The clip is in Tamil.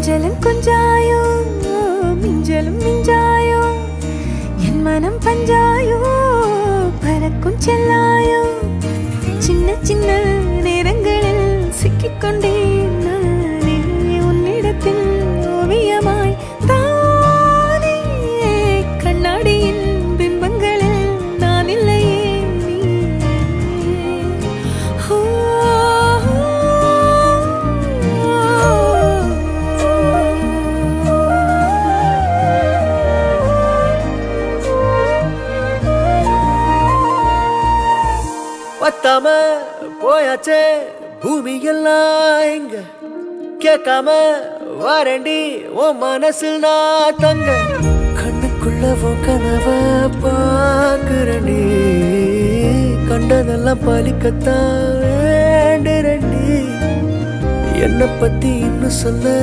கொஞ்சலும் கொஞ்சாயோ மிஞ்சலும் மிஞ்சாயோ என் மனம் பஞ்சாயோ பறக்கும் செல்லாயோ சின்ன சின்ன நேரங்களில் சிக்கிக்கொண்டேன் நானே உன்னிடத்தில் ஓவியமாய் தானே கண்ணாடியின் பிம்பங்களில் நான் இல்லையே பத்தாம போயாச்சே பூமி எல்லாம் இங்க கேட்காம வாரண்டி உன் மனசில் நான் தங்க கண்ணுக்குள்ள உன் கனவ பாக்குறண்டி கண்டதெல்லாம் பலிக்கத்தான் வேண்டுறண்டி என்னை பத்தி இன்னும் சொல்ல